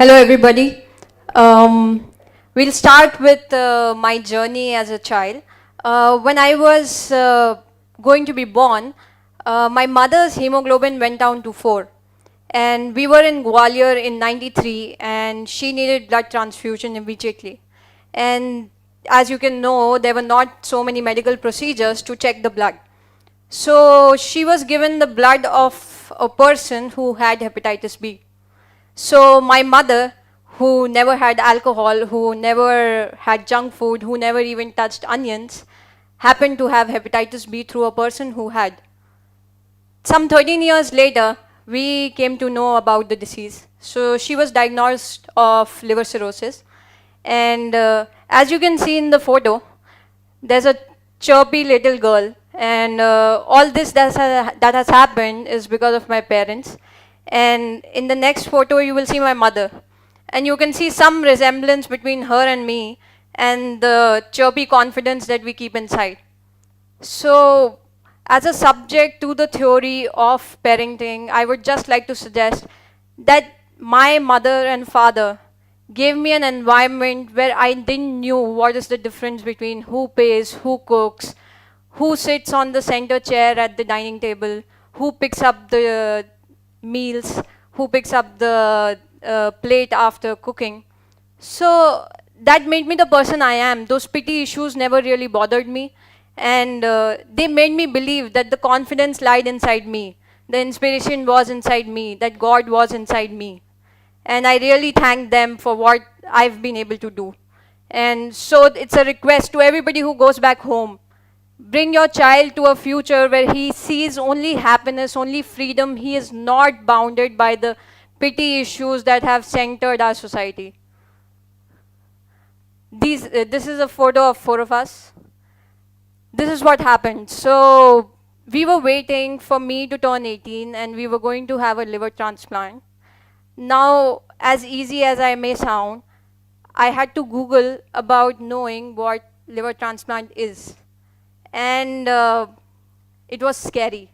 Hello, everybody. We'll start with my journey as a child. When I was going to be born, my mother's hemoglobin went down to 4. And we were in Gwalior in 93, and she needed blood transfusion immediately. And as you can know, there were not so many medical procedures to check the blood. So she was given the blood of a person who had hepatitis B. So my mother, who never had alcohol, who never had junk food, who never even touched onions, happened to have hepatitis B through a person who had. Some 13 years later, we came to know about the disease. So she was diagnosed of liver cirrhosis. And as you can see in the photo, there's a chirpy little girl. And all this that has happened is because of my parents. And in the next photo, you will see my mother. And you can see some resemblance between her and me and the chirpy confidence that we keep inside. So, as a subject to the theory of parenting, I would just like to suggest that my mother and father gave me an environment where I didn't know what is the difference between who pays, who cooks, who sits on the center chair at the dining table, who picks up the meals, who picks up the plate after cooking. So that made me the person I am. Those pity issues never really bothered me. And they made me believe that the confidence lied inside me. The inspiration was inside me, that God was inside me. And I really thank them for what I've been able to do. And so it's a request to everybody who goes back home. Bring your child to a future where he sees only happiness, only freedom. He is not bounded by the petty issues that have centered our society. This is a photo of 4 of us. This is what happened. So we were waiting for me to turn 18 and we were going to have a liver transplant. Now, as easy as I may sound, I had to Google about knowing what liver transplant is. And it was scary.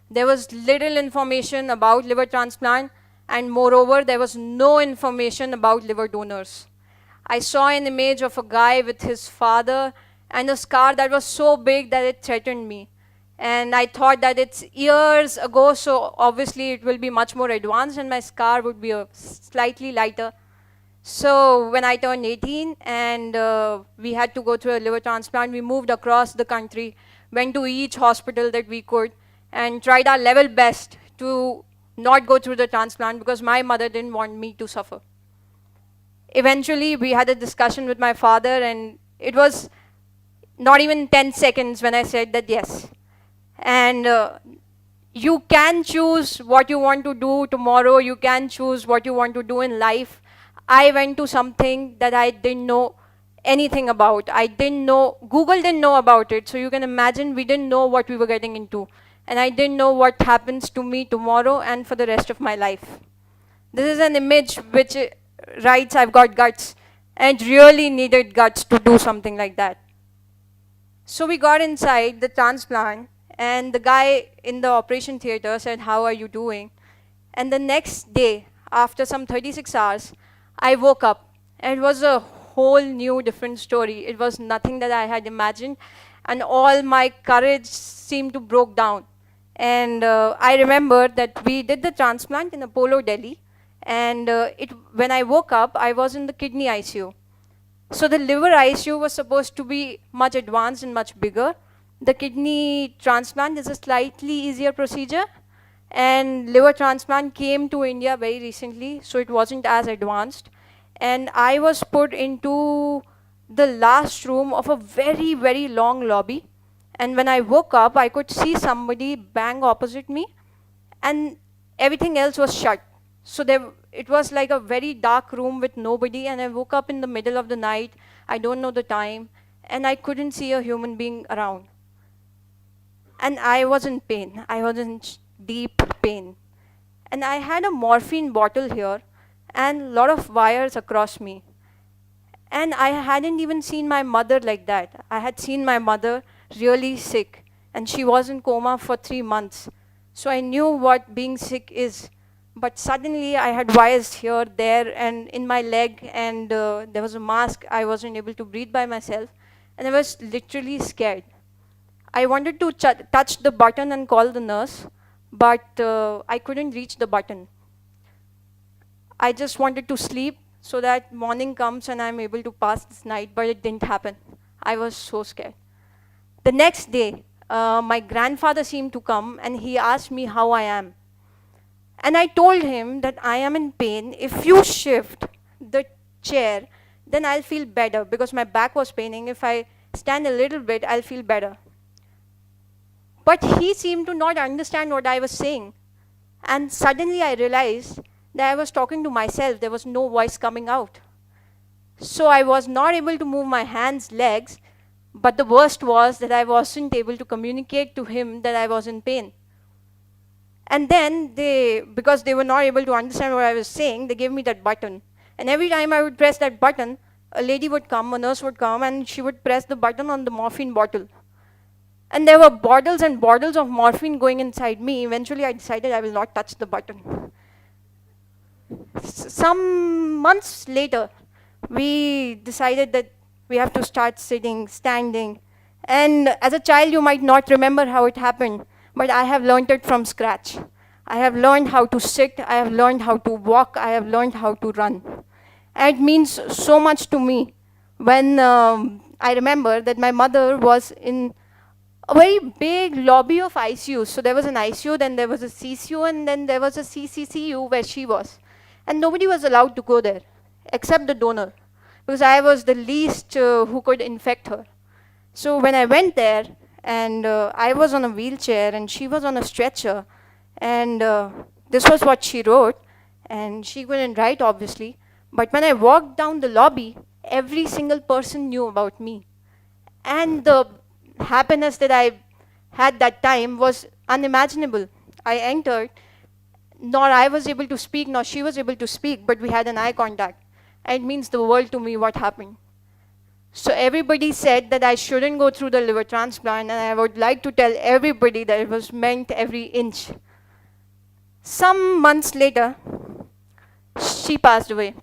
There was little information about liver transplant, and moreover, there was no information about liver donors. I saw an image of a guy with his father and a scar that was so big that it threatened me. And I thought that it's years ago, so obviously it will be much more advanced and my scar would be slightly lighter. So when I turned 18 and we had to go through a liver transplant, we moved across the country, went to each hospital that we could, and tried our level best to not go through the transplant because my mother didn't want me to suffer. Eventually, we had a discussion with my father, and it was not even 10 seconds when I said that yes. And you can choose what you want to do tomorrow, you can choose what you want to do in life. I went to something that I didn't know anything about. I didn't know, Google didn't know about it. So you can imagine we didn't know what we were getting into. And I didn't know what happens to me tomorrow and for the rest of my life. This is an image which writes, I've got guts, and really needed guts to do something like that. So we got inside the transplant, and the guy in the operation theater said, how are you doing? And the next day, after some 36 hours, I woke up, and it was a whole new different story. It was nothing that I had imagined, and all my courage seemed to broke down. And I remember that we did the transplant in Apollo, Delhi, and when I woke up, I was in the kidney ICU. So the liver ICU was supposed to be much advanced and much bigger. The kidney transplant is a slightly easier procedure, and liver transplant came to India very recently, so it wasn't as advanced. And I was put into the last room of a very, very long lobby. And when I woke up, I could see somebody bang opposite me, and everything else was shut. So it was like a very dark room with nobody, and I woke up in the middle of the night. I don't know the time, and I couldn't see a human being around. And I was in pain. I was in deep pain. And I had a morphine bottle here and a lot of wires across me. And I hadn't even seen my mother like that. I had seen my mother really sick, and she was in coma for 3 months. So I knew what being sick is. But suddenly I had wires here, there, and in my leg, and there was a mask. I wasn't able to breathe by myself, and I was literally scared. I wanted to touch the button and call the nurse, but I couldn't reach the button. I just wanted to sleep so that morning comes and I'm able to pass this night, but it didn't happen. I was so scared. The next day, my grandfather seemed to come and he asked me how I am. And I told him that I am in pain. If you shift the chair, then I'll feel better because my back was paining. If I stand a little bit, I'll feel better. But he seemed to not understand what I was saying. And suddenly I realized that I was talking to myself. There was no voice coming out. So I was not able to move my hands, legs, but the worst was that I wasn't able to communicate to him that I was in pain. And then because they were not able to understand what I was saying, they gave me that button. And every time I would press that button, a lady would come, a nurse would come, and she would press the button on the morphine bottle. And there were bottles and bottles of morphine going inside me. Eventually, I decided I will not touch the button. Some months later, we decided that we have to start sitting, standing. And as a child, you might not remember how it happened, but I have learned it from scratch. I have learned how to sit, I have learned how to walk, I have learned how to run. And it means so much to me when I remember that my mother was in a very big lobby of ICUs. So there was an ICU, then there was a CCU, and then there was a CCCU where she was. And nobody was allowed to go there, except the donor, because I was the least who could infect her. So when I went there, and I was on a wheelchair, and she was on a stretcher, and this was what she wrote, and she couldn't write, obviously. But when I walked down the lobby, every single person knew about me. And the happiness that I had that time was unimaginable. I entered, nor I was able to speak, nor she was able to speak, but we had an eye contact. And it means the world to me what happened. So everybody said that I shouldn't go through the liver transplant, and I would like to tell everybody that it was meant every inch. Some months later, she passed away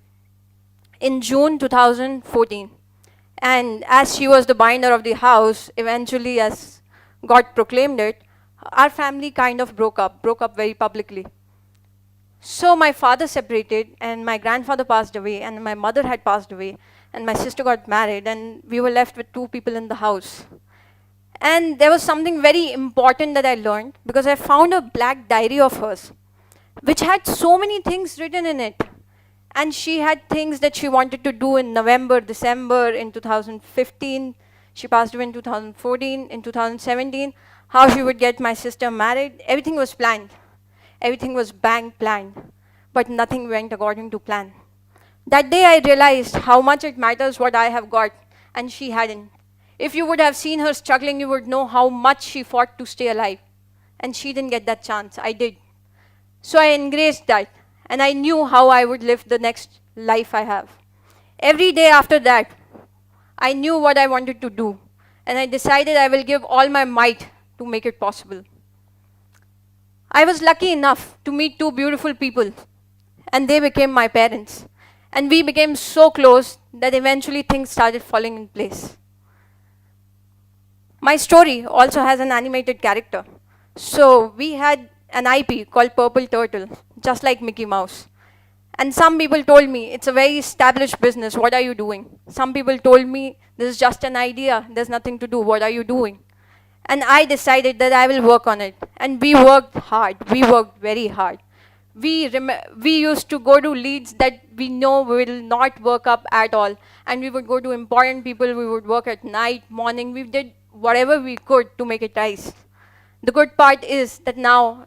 in June 2014. And as she was the binder of the house, eventually as God proclaimed it, our family kind of broke up very publicly. So my father separated, and my grandfather passed away, and my mother had passed away, and my sister got married, and we were left with 2 people in the house. And there was something very important that I learned, because I found a black diary of hers, which had so many things written in it. And she had things that she wanted to do in November, December, in 2015. She passed away in 2014, in 2017, how she would get my sister married. Everything was planned. Everything was bang planned, but nothing went according to plan. That day I realized how much it matters what I have got, and she hadn't. If you would have seen her struggling, you would know how much she fought to stay alive. And she didn't get that chance, I did. So I embraced that, and I knew how I would live the next life I have. Every day after that, I knew what I wanted to do, and I decided I will give all my might to make it possible. I was lucky enough to meet 2 beautiful people, and they became my parents. And we became so close that eventually things started falling in place. My story also has an animated character. So we had an IP called Purple Turtle, just like Mickey Mouse. And some people told me, it's a very established business, what are you doing? Some people told me, this is just an idea, there's nothing to do, what are you doing? And I decided that I will work on it. And we worked hard. We worked very hard. We used to go to leads that we know will not work up at all. And we would go to important people. We would work at night, morning. We did whatever we could to make it rise. The good part is that now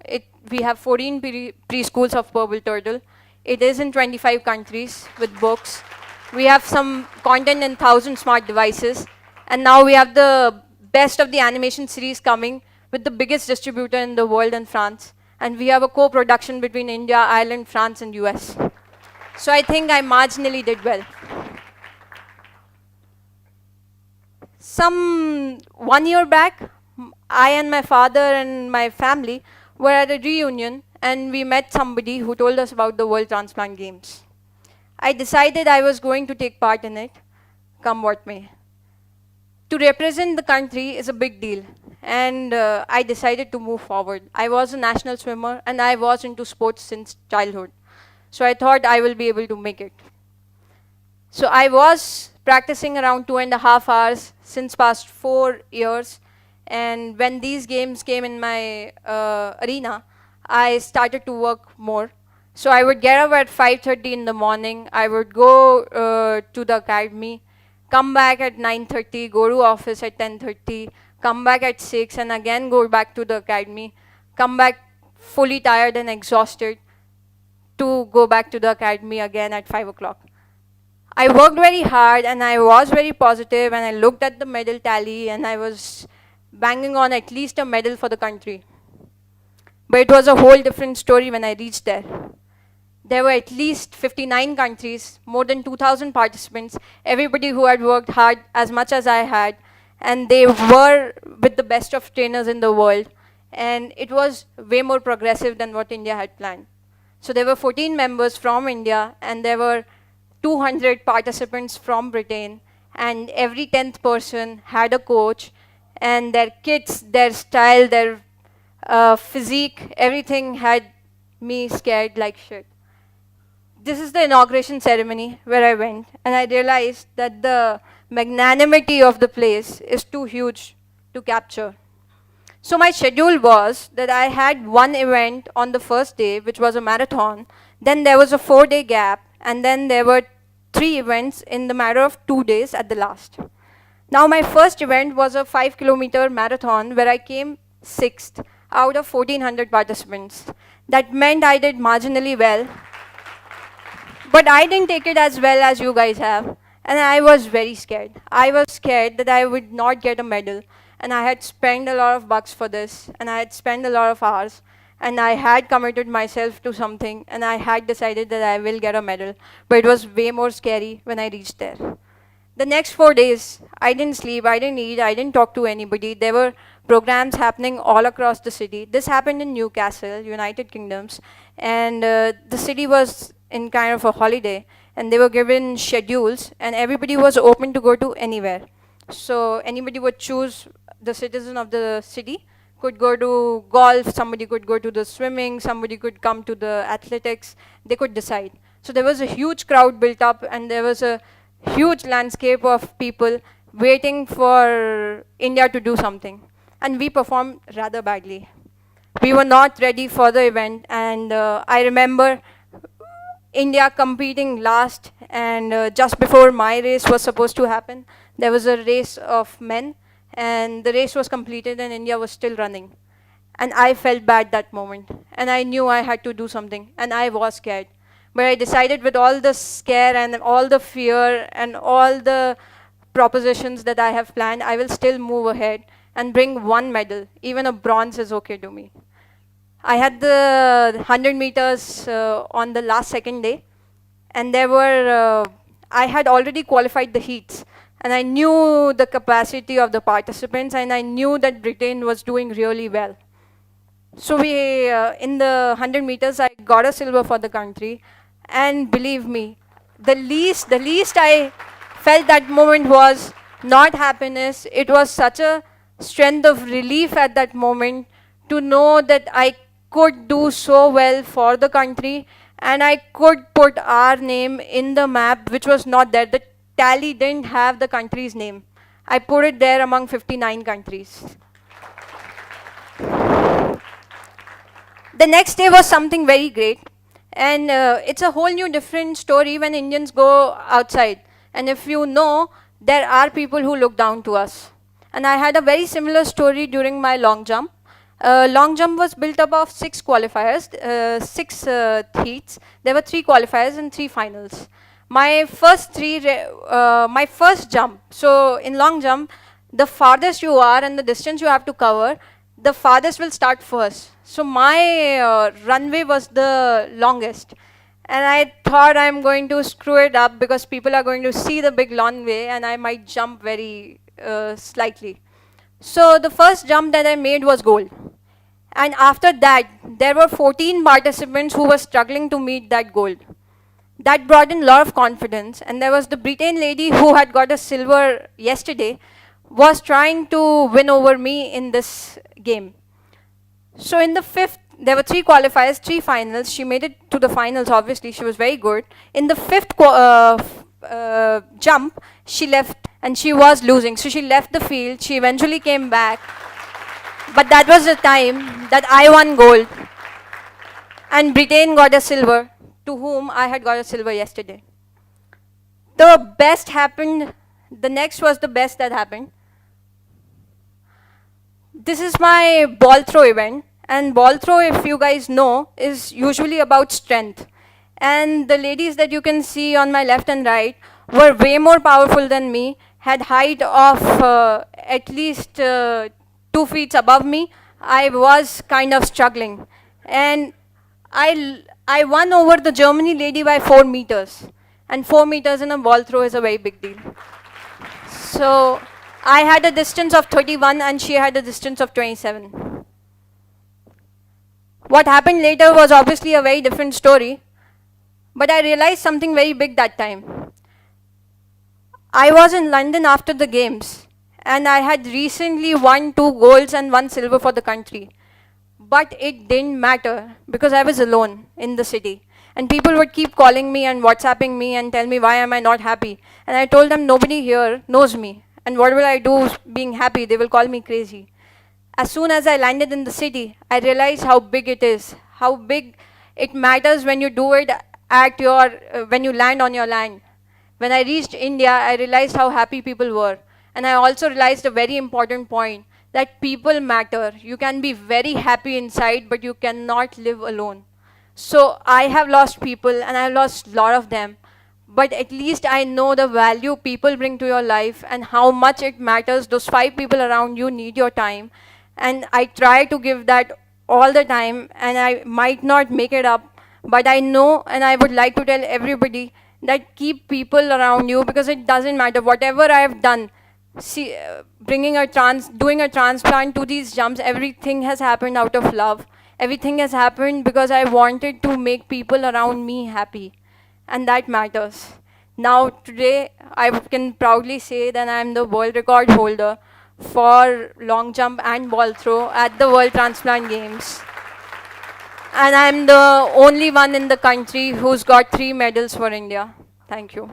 we have 14 preschools of Purple Turtle. It is in 25 countries with books. We have some content in 1,000 smart devices. And now we have the best of the animation series coming with the biggest distributor in the world in France. And we have a co-production between India, Ireland, France, and US. So I think I marginally did well. Some 1 year back, I and my father and my family were at a reunion, and we met somebody who told us about the World Transplant Games. I decided I was going to take part in it, come what may. To represent the country is a big deal, and I decided to move forward. I was a national swimmer, and I was into sports since childhood. So I thought I will be able to make it. So I was practicing around 2.5 hours since past 4 years, and when these games came in my arena, I started to work more. So I would get up at 5:30 in the morning, I would go to the academy, come back at 9:30, go to office at 10:30, come back at 6, and again go back to the academy, come back fully tired and exhausted to go back to the academy again at 5 o'clock. I worked very hard and I was very positive, and I looked at the medal tally and I was banging on at least a medal for the country. But it was a whole different story when I reached there. There were at least 59 countries, more than 2,000 participants, everybody who had worked hard as much as I had, and they were with the best of trainers in the world, and it was way more progressive than what India had planned. So there were 14 members from India, and there were 200 participants from Britain, and every 10th person had a coach, and their kits, their style, their physique, everything had me scared like shit. This is the inauguration ceremony where I went, and I realized that the magnanimity of the place is too huge to capture. So my schedule was that I had one event on the first day, which was a marathon, then there was a 4-day gap, and then there were 3 events in the matter of 2 days at the last. Now my first event was a 5-kilometer marathon where I came 6th out of 1,400 participants. That meant I did marginally well, but I didn't take it as well as you guys have, and I was very scared. I was scared that I would not get a medal, and I had spent a lot of bucks for this, and I had spent a lot of hours, and I had committed myself to something, and I had decided that I will get a medal, but it was way more scary when I reached there. The next 4 days, I didn't sleep, I didn't eat, I didn't talk to anybody. There were programs happening all across the city. This happened in Newcastle, United Kingdoms, and the city was in kind of a holiday, and they were given schedules, and everybody was open to go to anywhere. So anybody would choose, the citizen of the city could go to golf, somebody could go to the swimming, somebody could come to the athletics, they could decide. So there was a huge crowd built up, and there was a huge landscape of people waiting for India to do something. And we performed rather badly. We were not ready for the event, and I remember India competing last, and just before my race was supposed to happen, there was a race of men, and the race was completed and India was still running. And I felt bad that moment, and I knew I had to do something, and I was scared. But I decided, with all the scare and all the fear and all the propositions that I have planned, I will still move ahead and bring one medal. Even a bronze is okay to me. I had the 100 meters on the last second day, and there were, I had already qualified the heats, and I knew the capacity of the participants, and I knew that Britain was doing really well. So we, in the 100 meters, I got a silver for the country, and believe me, the least I felt that moment was not happiness. It was such a strength of relief at that moment to know that I could do so well for the country, and I could put our name in the map, which was not there. The tally didn't have the country's name. I put it there among 59 countries. The next day was something very great, and it's a whole new different story when Indians go outside. And if you know, there are people who look down to us. And I had a very similar story during my long jump. Long jump was built up of 6 qualifiers, 6 heats. There were 3 qualifiers and 3 finals. My first jump, so in long jump, the farthest you are and the distance you have to cover, the farthest will start first. So my runway was the longest. And I thought I'm going to screw it up because people are going to see the big runway and I might jump very slightly. So the first jump that I made was gold. And after that, there were 14 participants who were struggling to meet that goal. That brought in a lot of confidence. And there was the Britain lady who had got a silver yesterday, was trying to win over me in this game. So in the fifth, there were 3 qualifiers, 3 finals. She made it to the finals, obviously. She was very good. In the fifth jump, she left and she was losing. So she left the field. She eventually came back. But that was the time that I won gold. And Britain got a silver, to whom I had got a silver yesterday. The best happened. The next was the best that happened. This is my ball throw event. And ball throw, if you guys know, is usually about strength. And the ladies that you can see on my left and right were way more powerful than me, had height of at least 2 feet above me. I was kind of struggling. And I won over the Germany lady by 4 meters. And 4 meters in a ball throw is a very big deal. So I had a distance of 31 and she had a distance of 27. What happened later was obviously a very different story, but I realized something very big that time. I was in London after the games, and I had recently won 2 golds and 1 silver for the country. But it didn't matter because I was alone in the city. And people would keep calling me and WhatsApping me and tell me why am I not happy. And I told them nobody here knows me. And what will I do being happy? They will call me crazy. As soon as I landed in the city, I realized how big it is, how big it matters when you do it at your, when you land on your land. When I reached India, I realized how happy people were. And I also realized a very important point, that people matter. You can be very happy inside, but you cannot live alone. So I have lost people, and I have lost a lot of them. But at least I know the value people bring to your life and how much it matters. Those 5 people around you need your time. And I try to give that all the time, and I might not make it up, but I know, and I would like to tell everybody that keep people around you, because it doesn't matter. Whatever I have done, see, doing a transplant to these jumps, everything has happened out of love. Everything has happened because I wanted to make people around me happy, and that matters. Now today, I can proudly say that I am the world record holder for long jump and ball throw at the World Transplant Games. And I'm the only one in the country who's got 3 medals for India. Thank you.